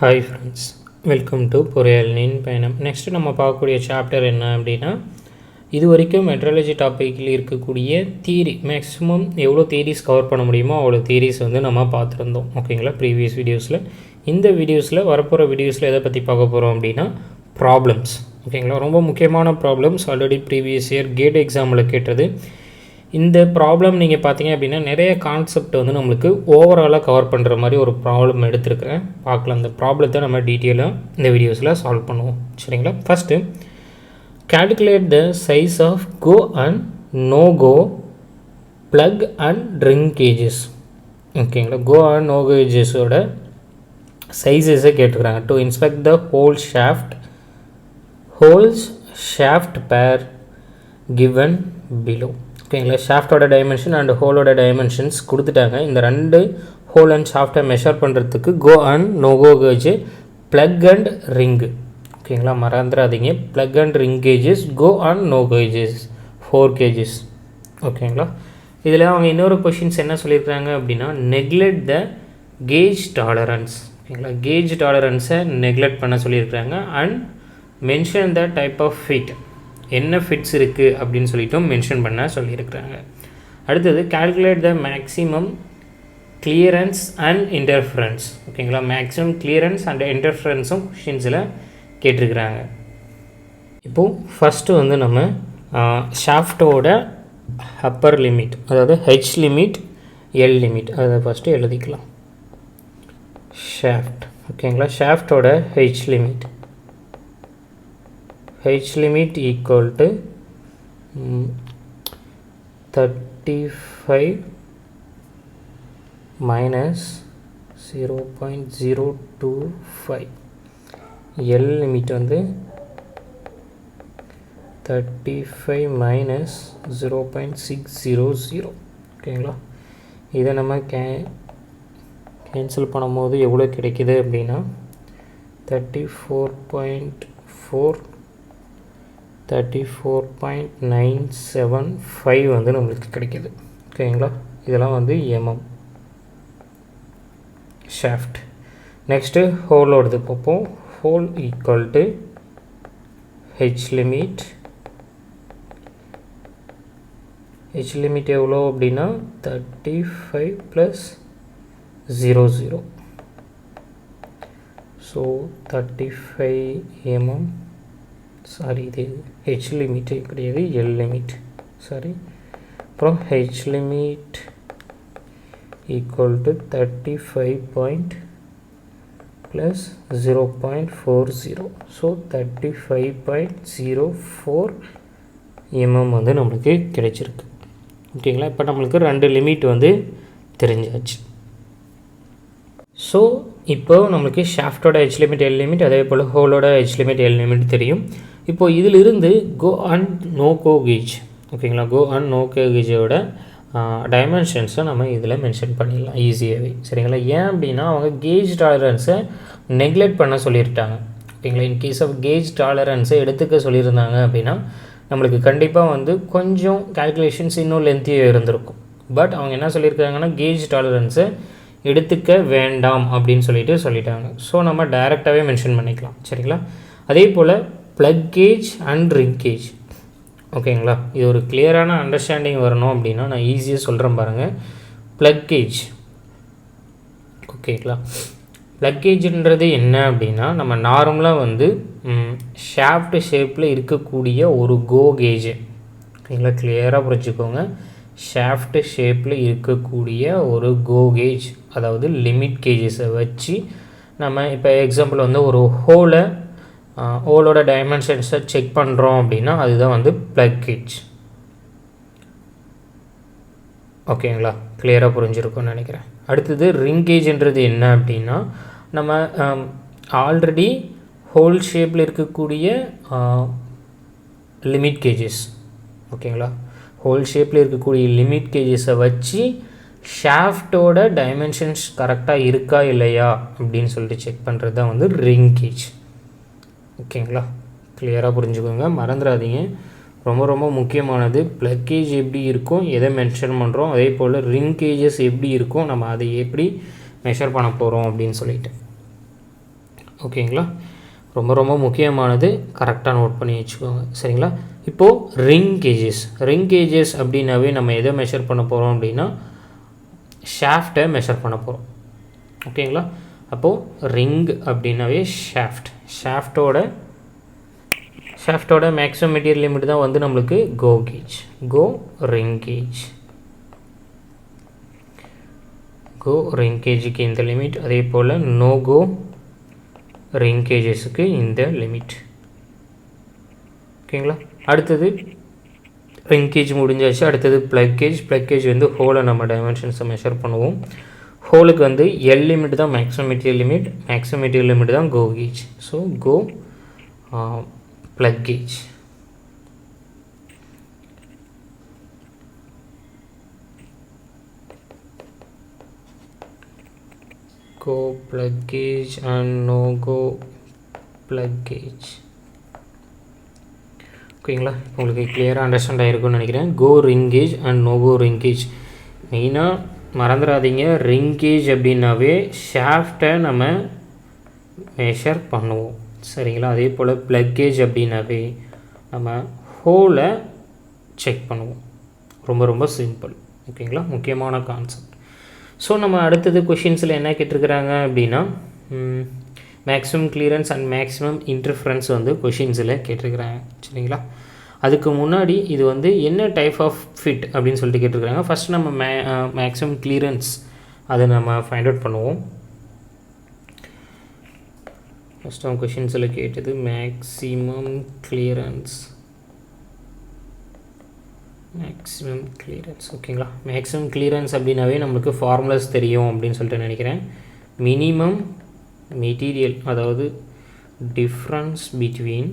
Hi friends, welcome to poriyalaninpayanam. Next நம்ம பார்க்கக்கூடிய chapter என்ன அப்படின்னா, இது வரைக்கும் மெட்ராலஜி டாப்பிக்கில் இருக்கக்கூடிய தியரி மேக்ஸிமம் எவ்வளோ தியரிஸ் கவர் பண்ண முடியுமோ அவ்வளோ தியரிஸ் வந்து நம்ம பார்த்துருந்தோம். ஓகேங்களா, ப்ரீவியஸ் வீடியோஸில். இந்த வீடியோஸில் வரப்போகிற வீடியோஸில் எதை பற்றி பார்க்க போகிறோம் அப்படின்னா ப்ராப்ளம்ஸ். ஓகேங்களா, ரொம்ப முக்கியமான problems. Already previous year GATE எக்ஸாமில் கேட்டது. இந்த ப்ராப்ளம் நீங்கள் பார்த்தீங்க அப்படின்னா நிறைய கான்செப்ட் வந்து நம்மளுக்கு ஓவராலாக கவர் பண்ணுற மாதிரி ஒரு ப்ராப்ளம் எடுத்துருக்கிறேன். பார்க்கலாம், அந்த ப்ராப்ளத்தை நம்ம டீட்டெயிலாக இந்த வீடியோஸில் சால்வ் பண்ணுவோம். சரிங்களா, first calculate the size of go and no go plug and ring gauges. ஓகேங்களா, go and no gaugesோட சைஸஸை கேட்டுக்கிறாங்க. To inspect the holes shaft pair given below. ஓகேங்களா, ஷாஃப்டோட டைமென்ஷன் அண்ட் ஹோலோட டைமென்ஷன்ஸ் கொடுத்துட்டாங்க. இந்த ரெண்டு ஹோல் அண்ட் ஷாஃப்டை மெஷர் பண்ணுறதுக்கு go and no go gauge, plug and ring. ஓகேங்களா, மறந்துடாதீங்க, plug and ring gauges, go and no gauges, 4 gauges. ஓகேங்களா, இதில் அவங்க இன்னொரு கொஷின்ஸ் என்ன சொல்லியிருக்காங்க அப்படின்னா, நெக்லெக்ட் த கேஜ் டாலரன்ஸ். ஓகேங்களா, கேஜ் டாலரன்ஸை நெக்லெக்ட் பண்ண சொல்லியிருக்காங்க. And mention the type of fit, என்ன ஃபிட்ஸ் இருக்குது அப்படின்னு சொல்லிட்டும் மென்ஷன் பண்ண சொல்லியிருக்கிறாங்க. அடுத்தது calculate the maximum clearance and interference. ஓகேங்களா, மேக்ஸிமம் கிளியரன்ஸ் அண்ட் இன்டர்ஃபரன்ஸும் கொஷின்ஸில் கேட்டிருக்கிறாங்க. இப்போது ஃபஸ்ட்டு வந்து நம்ம ஷாஃப்டோட அப்பர் லிமிட், அதாவது ஹெச் லிமிட், எல் லிமிட், அதை ஃபஸ்ட்டு எழுதிக்கலாம். ஷாஃப்ட். ஓகேங்களா, ஷாஃப்டோட H limit equal to 35 minus 0.025. L limit வந்து 35 minus 0.600. ஓகேங்களா, இதை நம்ம கேன்சல் பண்ணும்போது எவ்வளோ கிடைக்குது அப்படின்னா 34.975 வந்து நம்மளுக்கு கிடைக்கிது. ஓகேங்களா, இதெல்லாம் வந்து எம்எம் ஷாஃப்ட். நெக்ஸ்ட்டு ஹோலோடது பார்ப்போம். Whole equal to H limit. H limit எவ்வளோ அப்படின்னா 35 + 00. So 35 mm. சாரி, இது ஹெச் லிமிட்டு கிடையாது, எல் லிமிட். சாரி, அப்புறம் H limit equal to 35 + 0.40. So 35.04 mm வந்து நம்மளுக்கு கிடைச்சிருக்கு. ஓகேங்களா, இப்போ நம்மளுக்கு ரெண்டு லிமிட் வந்து தெரிஞ்சாச்சு. ஸோ இப்போ நம்மளுக்கு ஷாஃப்டோட ஹெச் லிமிட், எல் லிமிட், அதே போல் ஹோலோட ஹெச் லிமிட், எல் லிமிட் தெரியும். இப்போது இதிலிருந்து go and no go gauge. ஓகேங்களா, கோ அண்ட் நோ கோ கேஜோட டைமென்ஷன்ஸை நம்ம இதில் மென்ஷன் பண்ணிடலாம் ஈஸியாகவே. சரிங்களா, ஏன் அப்படின்னா அவங்க கேஜ் டாலரன்ஸை நெக்லெக்ட் பண்ண சொல்லியிருக்காங்க. ஓகேங்களா, இன்கேஸ் ஆஃப் கேஜ் டாலரன்ஸை எடுத்துக்க சொல்லியிருந்தாங்க அப்படின்னா நம்மளுக்கு கண்டிப்பாக வந்து கொஞ்சம் கால்குலேஷன்ஸ் இன்னும் லென்த்தியாக இருந்திருக்கும். பட் அவங்க என்ன சொல்லியிருக்காங்கன்னா கேஜ் டாலரன்ஸை எடுத்துக்க வேண்டாம் அப்படின்னு சொல்லிட்டாங்க. ஸோ நம்ம டைரெக்டாகவே மென்ஷன் பண்ணிக்கலாம். சரிங்களா, அதே போல் plug gauge and ring gauge. ஓகேங்களா, இது ஒரு கிளியரான அண்டர்ஸ்டாண்டிங் வரணும் அப்படின்னா நான் ஈஸியாக சொல்கிறேன் பாருங்கள். Plug gauge. ஓகேங்களா, ப்ளக் கேஜ்ன்றது என்ன அப்படின்னா நம்ம நார்மலாக வந்து ஷாஃப்ட் ஷேப்பில் இருக்கக்கூடிய ஒரு கோ கேஜ். ஓகேங்களா, கிளியராக புரிஞ்சுக்கோங்க. ஷாஃப்ட் ஷேப்பில் இருக்கக்கூடிய ஒரு கோ கேஜ், அதாவது லிமிட் கேஜஸை வச்சு நம்ம இப்போ எக்ஸாம்பிள் வந்து ஒரு ஹோலோட டைமென்ஷன்ஸை செக் பண்ணுறோம் அப்படின்னா அதுதான் வந்து ப்ளக் கேஜ். ஓகேங்களா, கிளியராக புரிஞ்சிருக்கும்னு நினைக்கிறேன். அடுத்தது ரிங் கேஜ்ன்றது என்ன அப்படின்னா நம்ம ஆல்ரெடி ஹோல் ஷேப்பில் இருக்கக்கூடிய லிமிட் கேஜஸ். ஓகேங்களா, ஹோல் ஷேப்பில் இருக்கக்கூடிய லிமிட் கேஜஸை வச்சு ஷாஃப்டோட டைமென்ஷன்ஸ் கரெக்டாக இருக்கா இல்லையா அப்படின்னு சொல்லிட்டு செக் பண்ணுறது தான் வந்து ரிங் கேஜ். ஓகேங்களா, கிளியராக புரிஞ்சுக்கோங்க, மறந்துடாதீங்க. ரொம்ப ரொம்ப முக்கியமானது ப்ளக் கேஜ் எப்படி இருக்கும், எதை மென்ஷன் பண்ணுறோம், அதே போல் ரிங் கேஜஸ் எப்படி இருக்கும், நம்ம அதை எப்படி மெஷர் பண்ண போகிறோம் அப்படின்னு சொல்லிட்டு. ஓகேங்களா? ரொம்ப ரொம்ப முக்கியமானது, கரெக்டாக நோட் பண்ணி வச்சுக்கோங்க. சரிங்களா? இப்போது ரிங் கேஜஸ் அப்படின்னாவே நம்ம எதை மெஷர் பண்ண போகிறோம் அப்படின்னா ஷாஃப்டை மெஷர் பண்ண போகிறோம். ஓகேங்களா? அப்போது ரிங் அப்படின்னாவே ஷாஃப்டோட மேக்ஸிமம் மெட்டீரியல் லிமிட் தான் வந்து நம்மளுக்கு கோ ரிங் கேஜுக்கு இந்த லிமிட், அதே போல் நோ கோ ரிங் கேஜஸுக்கு இந்த லிமிட். ஓகேங்களா? அடுத்தது ரிங் கேஜ் முடிஞ்சாச்சு. அடுத்தது ப்ளக் கேஜ் வந்து ஹோலை நம்ம டைமென்ஷன்ஸை மெஷர் பண்ணுவோம். ஹோலுக்கு வந்து எல் லிமிட் தான் மேக்ஸிமம் மெட்டீரியல் லிமிட் தான் go gauge. So go plug gauge. go plug gauge and no go plug gauge. ஓகேங்களா? உங்களுக்கு கிளியராக அண்டர்ஸ்டாண்ட் ஆகிருக்கும்னு நினைக்கிறேன். Go ring gauge and no go ring gauge. மெயினாக மறந்துடாதீங்க, ரிங் கேஜ் அப்படின்னாவே ஷாஃப்டை நம்ம மெஷர் பண்ணுவோம். சரிங்களா? அதே போல் ப்ளக் கேஜ் அப்படின்னாவே நம்ம ஹோலை செக் பண்ணுவோம். ரொம்ப ரொம்ப சிம்பிள். ஓகேங்களா? முக்கியமான கான்செப்ட். ஸோ நம்ம அடுத்தது கொஷின்ஸில் என்ன கேட்டிருக்கிறாங்க அப்படின்னா maximum clearance and maximum interference வந்து கொஷின்ஸில் கேட்டிருக்கிறாங்க. சரிங்களா? அதுக்கு முன்னாடி இது வந்து என்ன டைப் ஆஃப் ஃபிட் அப்படின்னு சொல்லிட்டு கேட்டிருக்கிறாங்க. ஃபஸ்ட் நம்ம மேக்ஸிமம் கிளியரன்ஸ் அதை நம்ம ஃபைண்ட் அவுட் பண்ணுவோம். ஃபஸ்ட் அவங்க கொஷின்ஸில் கேட்டது மேக்ஸிமம் கிளியரன்ஸ். ஓகேங்களா? மேக்ஸிமம் கிளியரன்ஸ் அப்படின்னாவே நம்மளுக்கு ஃபார்முலாஸ் தெரியும் அப்படின்னு சொல்லிட்டு நினைக்கிறேன். மினிமம் மெட்டீரியல், அதாவது difference between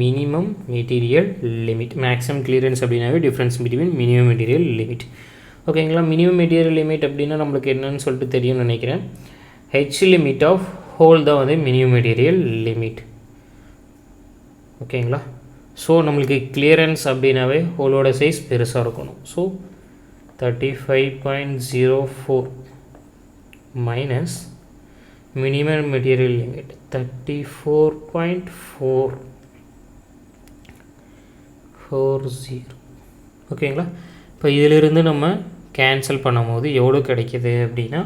minimum material limit. Maximum clearance அப்படின்னாவே difference between minimum material limit. ஓகேங்களா? மினிமம் மெட்டீரியல் லிமிட் அப்படின்னா நம்மளுக்கு என்னன்னு சொல்லிட்டு தெரியும்னு நினைக்கிறேன். ஹெச் லிமிட் ஆஃப் ஹோல் தான் வந்து மினிமம் மெட்டீரியல் லிமிட். ஓகேங்களா? ஸோ நம்மளுக்கு கிளியரன்ஸ் அப்படின்னாவே ஹோலோட சைஸ் பெருசாக இருக்கணும். So 35.04 minus minimum material limit 34.440. ஓகேங்களா? இப்போ இதிலிருந்து நம்ம கேன்சல் பண்ணும் போது எவ்வளோ கிடைக்கிது அப்படின்னா,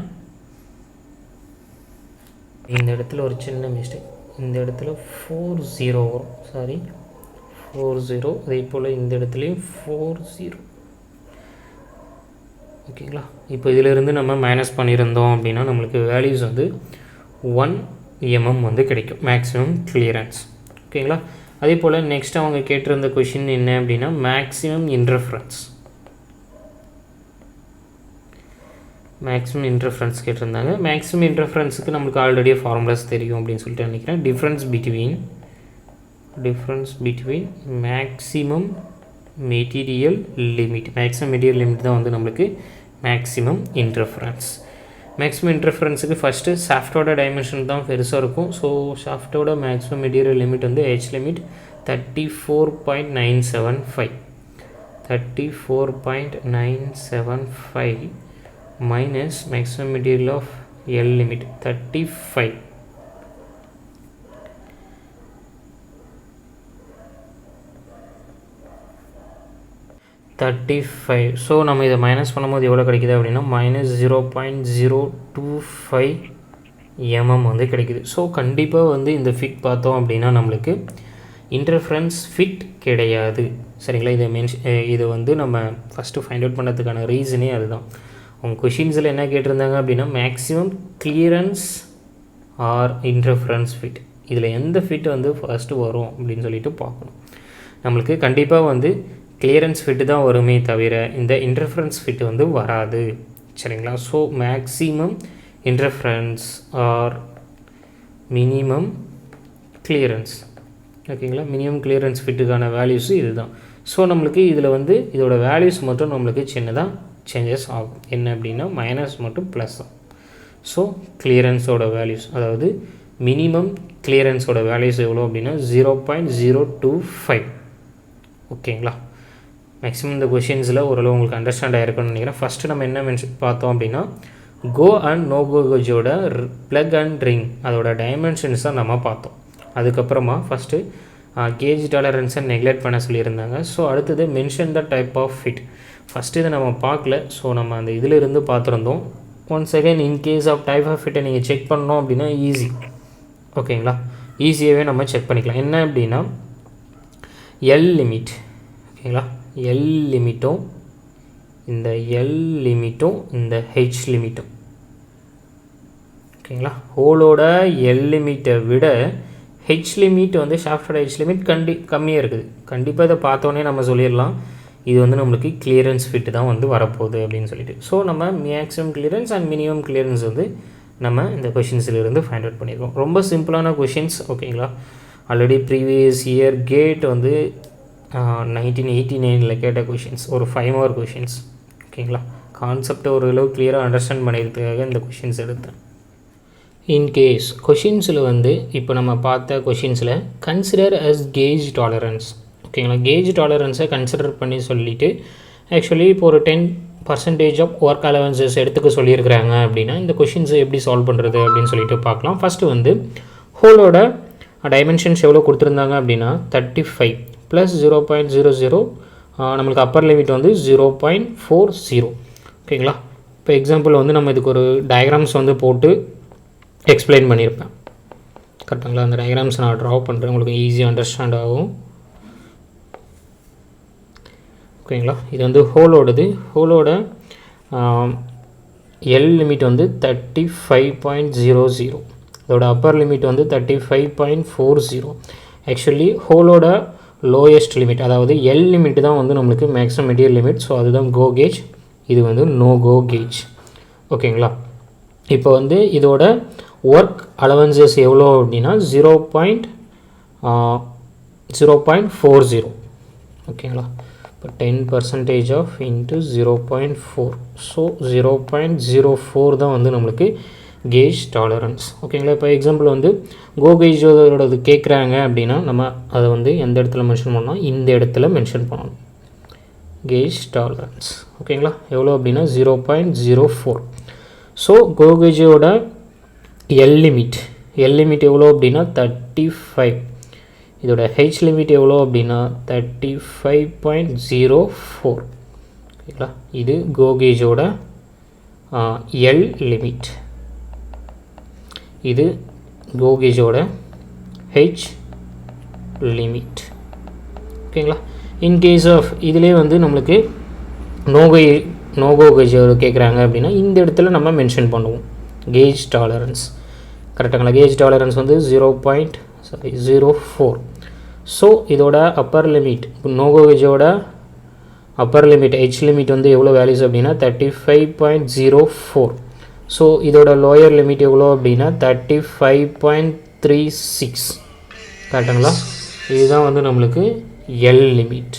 இந்த இடத்துல ஒரு சின்ன மிஸ்டேக், இந்த இடத்துல 40 வரும். 40, அதே போல் இந்த இடத்துலையும் 40. ஓகேங்களா? இப்போ இதிலிருந்து நம்ம மைனஸ் பண்ணியிருந்தோம் அப்படின்னா நம்மளுக்கு வேல்யூஸ் வந்து 1 mm வந்து கிடைக்கும் மேக்ஸிமம் கிளியரன்ஸ். ஓகேங்களா? அதே போல் நெக்ஸ்ட் அவங்க கேட்டிருந்த கொஷின் என்ன அப்படின்னா மேக்ஸிமம் இன்டர்ஃபரன்ஸ் கேட்டிருந்தாங்க. மேக்ஸிமம் இன்டர்ஃபரன்ஸுக்கு நம்மளுக்கு ஆல்ரெடி ஃபார்முலாஸ் தெரியும் அப்படின்னு சொல்லிட்டு நினைக்கிறேன். Difference between maximum material limit தான் வந்து நம்மளுக்கு மேக்ஸிமம் இன்டர்ஃபரன்ஸுக்கு ஃபஸ்ட்டு ஷாஃப்டோட டைமென்ஷன் தான் பெருசாக இருக்கும். ஸோ ஷாஃப்டோட மேக்ஸிமம் மெட்டீரியல் லிமிட் வந்து H limit 34.975 minus maximum material of L limit 35. So நம்ம இதை மைனஸ் பண்ணும்போது எவ்வளோ கிடைக்குது அப்படின்னா -0.025 mm வந்து கிடைக்குது. ஸோ கண்டிப்பாக வந்து இந்த ஃபிட் பார்த்தோம் அப்படின்னா நம்மளுக்கு இன்டர்ஃபரன்ஸ் ஃபிட் கிடையாது. சரிங்களா? இதை வந்து நம்ம ஃபஸ்ட்டு ஃபைண்ட் அவுட் பண்ணுறதுக்கான ரீசனே அதுதான். அவங்க கொஷின்ஸில் என்ன கேட்டிருந்தாங்க அப்படின்னா maximum clearance or interference fit, இதில் எந்த ஃபிட் வந்து ஃபஸ்ட்டு வரும் அப்படின்னு சொல்லிட்டு பார்க்கணும். நம்மளுக்கு கண்டிப்பாக வந்து கிளியரன்ஸ் ஃபிட்டு தான் வருமே தவிர இந்த இன்டர்ஃபரன்ஸ் ஃபிட் வந்து வராது. சரிங்களா? So maximum interference R minimum clearance. ஓகேங்களா? மினிமம் கிளியரன்ஸ் ஃபிட்டுக்கான வேல்யூஸு இதுதான். ஸோ நம்மளுக்கு இதில் வந்து இதோட வேல்யூஸ் மட்டும் நம்மளுக்கு சின்னதாக சேஞ்சஸ் ஆகும். என்ன அப்படின்னா மைனஸ் மட்டும் ப்ளஸ் ஆகும். ஸோ கிளியரன்ஸோட வேல்யூஸ், அதாவது மினிமம் கிளியரன்ஸோட வேல்யூஸ் எவ்வளோ அப்படின்னா 0.025. ஓகேங்களா? மேக்ஸிமம் இந்த கொஷின்ஸில் ஓரளவு உங்களுக்கு அண்டர்ஸ்டாண்ட் ஆகிருக்குன்னு நினைக்கிறேன். ஃபஸ்ட்டு நம்ம என்ன பார்த்தோம் அப்படின்னா கோ அண்ட் நோ கோ கேஜோட ப்ளக் அண்ட் ரிங் அதோட டைமென்ஷன்ஸ் தான் நம்ம பார்த்தோம். அதுக்கப்புறமா ஃபஸ்ட்டு கேஜ் டாலரன்ஸை நெக்லெக்ட் பண்ண சொல்லியிருந்தாங்க. ஸோ அடுத்தது mention the type of fit. First இதை நம்ம பார்க்கல, ஸோ நம்ம அந்த இதிலிருந்து பார்த்துருந்தோம். Once again in case of type of ஃபிட்டை நீங்கள் செக் பண்ணோம் அப்படின்னா ஈஸி, ஓகேங்களா, ஈஸியாகவே நம்ம செக் பண்ணிக்கலாம். என்ன அப்படின்னா எல் லிமிட், ஓகேங்களா, எல் லிமிட்டும் இந்த எல் லிமிட்டும் இந்த ஹெச் லிமிட்டும், ஓகேங்களா, ஹோலோட எல் லிமிட்டை விட ஹெச் லிமிட் வந்து ஷாஃப்டோட ஹெச் லிமிட் கம்மியாக இருக்குது. கண்டிப்பாக இதை பார்த்தோன்னே நம்ம சொல்லிடலாம் இது வந்து நம்மளுக்கு கிளியரன்ஸ் ஃபிட் தான் வந்து வரப்போகுது அப்படின்னு சொல்லிட்டு. ஸோ நம்ம maximum clearance and minimum clearance வந்து நம்ம இந்த கொஷின்ஸிலிருந்து ஃபைண்ட் அவுட் பண்ணியிருக்கோம். ரொம்ப சிம்பிளான கொஷின்ஸ், ஓகேங்களா. ஆல்ரெடி ப்ரீவியஸ் இயர் கேட் வந்து 1989 கேட்ட கொஷின்ஸ், ஒரு 5 மார்க் கொஷின்ஸ், ஓகேங்களா. கான்செப்டை ஓரளவு கிளியராக அண்டர்ஸ்டாண்ட் பண்ணிக்கிறதுக்காக இந்த கொஷின்ஸ் எடுத்தேன். இன்கேஸ் கொஷின்ஸில் வந்து இப்போ நம்ம பார்த்த கொஷின்ஸில் கன்சிடர் அஸ் கேஜ் டாலரன்ஸ், ஓகேங்களா, கேஜ் டாலரன்ஸை கன்சிடர் பண்ணி சொல்லிவிட்டு ஆக்சுவலி இப்போ ஒரு 10% ஆஃப் ஒர்க் அலவன்சஸ் எடுத்துக்க சொல்லியிருக்கிறாங்க அப்படின்னா இந்த கொஷின்ஸை எப்படி சால்வ் பண்ணுறது அப்படின்னு சொல்லிட்டு பார்க்கலாம். ஃபஸ்ட்டு வந்து ஹோலோட டைமென்ஷன்ஸ் எவ்வளோ கொடுத்துருந்தாங்க அப்படின்னா 35 + 0.00, நம்மளுக்கு அப்பர் லிமிட் வந்து 0.40, ஓகேங்களா. இப்போ எக்ஸாம்பிள் வந்து நம்ம இதுக்கு ஒரு டயக்ராம்ஸ் வந்து போட்டு எக்ஸ்பிளைன் பண்ணியிருப்பேன், கரெக்டுங்களா. அந்த டயக்ராம்ஸ் நான் ட்ரா பண்ணுறேன், உங்களுக்கு ஈஸியாக அண்டர்ஸ்டாண்ட் ஆகும், ஓகேங்களா. இது வந்து ஹோலோட எல் லிமிட் வந்து 35.00, அதோட அப்பர் லிமிட் வந்து 35.40. ஆக்சுவலி ஹோலோட லோயஸ்ட் லிமிட், அதாவது எல் லிமிட் தான் வந்து நம்மளுக்கு மேக்ஸிமம் மெட்டீரியல் லிமிட். ஸோ அதுதான் கோ கேஜ், இது வந்து நோ கோ கேஜ், ஓகேங்களா. இப்போ வந்து இதோட ஒர்க் அலவன்சஸ் எவ்வளோ அப்படின்னா 0.40, ஓகேங்களா. இப்போ 10% ஆஃப் இன்ட்டு 0.4, ஸோ 0.04 தான் வந்து நம்மளுக்கு கேஜ் டாலரன்ஸ், ஓகேங்களா. இப்போ எக்ஸாம்பிள் வந்து கோ கேஜோடது கேட்குறாங்க அப்படின்னா நம்ம அதை வந்து எந்த இடத்துல மென்ஷன் பண்ணோம், இந்த இடத்துல மென்ஷன் பண்ணணும் கேஜ் டாலரன்ஸ், ஓகேங்களா. எவ்வளோ அப்படின்னா 0.04. ஸோ கோ கேஜோட எல் லிமிட் எவ்வளோ அப்படின்னா 35, இதோட ஹெச் லிமிட் எவ்வளோ அப்படின்னா 35.04, ஓகேங்களா. இது கோ கேஜோட எல் லிமிட், இது கோ கேஜோட ஹெச் லிமிட், ஓகேங்களா. இன்கேஸ் ஆஃப் இதிலே வந்து நம்மளுக்கு நோகோ கேஜ் கேட்குறாங்க அப்படின்னா இந்த இடத்துல நம்ம மென்ஷன் பண்ணுவோம் கேஜ் டாலரன்ஸ், கரெக்டுங்களா. கேஜ் டாலரன்ஸ் வந்து 0.04. ஸோ இதோட அப்பர் லிமிட், நோகோ கேஜோட அப்பர் லிமிட் ஹெச் லிமிட் வந்து எவ்வளோ வேல்யூஸ் அப்படின்னா 35.04. ஸோ இதோட லோயர் லிமிட் எவ்வளோ அப்படின்னா 35.36, கரெக்டுங்களா. இதுதான் வந்து நம்மளுக்கு எல் லிமிட்,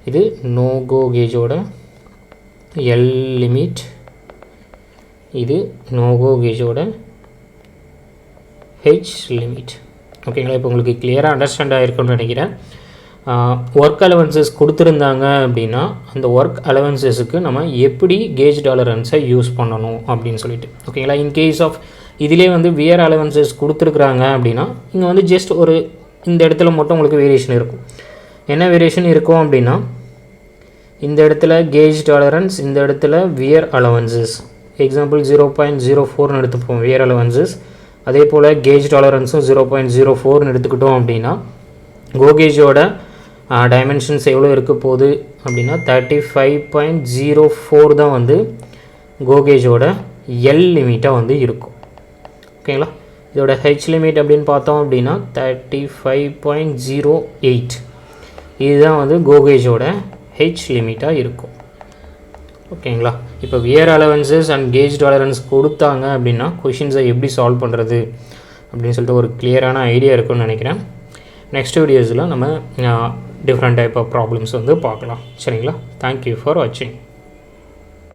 இது நோ கோ கேஜோட எல் லிமிட், இது நோ கோ கேஜோட ஹெச் லிமிட், ஓகேங்களா. இப்போ உங்களுக்கு கிளியராக அண்டர்ஸ்டாண்ட் ஆகிருக்குன்னு நினைக்கிறேன். ஒர்க் அலவன்சஸ் கொடுத்துருந்தாங்க அப்படின்னா அந்த ஒர்க் அலவன்சஸுக்கு நம்ம எப்படி கேஜ் டாலரன்ஸை யூஸ் பண்ணணும் அப்படின்னு சொல்லிட்டு, ஓகேங்களா. இன்கேஸ் ஆஃப் இதிலே வந்து வியர் அலவன்சஸ் கொடுத்துருக்குறாங்க அப்படின்னா இங்கே வந்து ஜஸ்ட் ஒரு இந்த இடத்துல மட்டும் உங்களுக்கு வேரியேஷன் இருக்கும். என்ன வேரியேஷன் இருக்கும் அப்படின்னா இந்த இடத்துல கேஜ் டாலரன்ஸ், இந்த இடத்துல வியர் அலவன்சஸ், எக்ஸாம்பிள் 0.04ன்னு எடுத்துப்போம் வியர் அலவன்சஸ். அதே போல் கேஜ் டாலரன்ஸும் 0.04ன்னு எடுத்துக்கிட்டோம் அப்படின்னா கோ கேஜோட டைமென்ஷன்ஸ் எவ்வளோ இருக்க போகுது அப்படின்னா 35.04 தான் வந்து கோ கேஜோட எல் லிமிட்டாக வந்து இருக்கும், ஓகேங்களா. இதோட ஹெச் லிமிட் அப்படின்னு பார்த்தோம் அப்படின்னா 35.08, இதுதான் வந்து கோ கேஜோட ஹெச் லிமிட்டாக இருக்கும், ஓகேங்களா. இப்போ wear allowances and gauge tolerance கொடுத்தாங்க அப்படின்னா கொஷின்ஸை எப்படி சால்வ் பண்ணுறது அப்படின்னு சொல்லிட்டு ஒரு கிளியரான ஐடியா இருக்குன்னு நினைக்கிறேன். நெக்ஸ்ட் வீடியோஸில் நம்ம டிஃப்ரெண்ட் டைப் ஆஃப் ப்ராப்ளம்ஸ் வந்து பார்க்கலாம், சரிங்களா. தேங்க்யூ ஃபார் வாட்சிங்.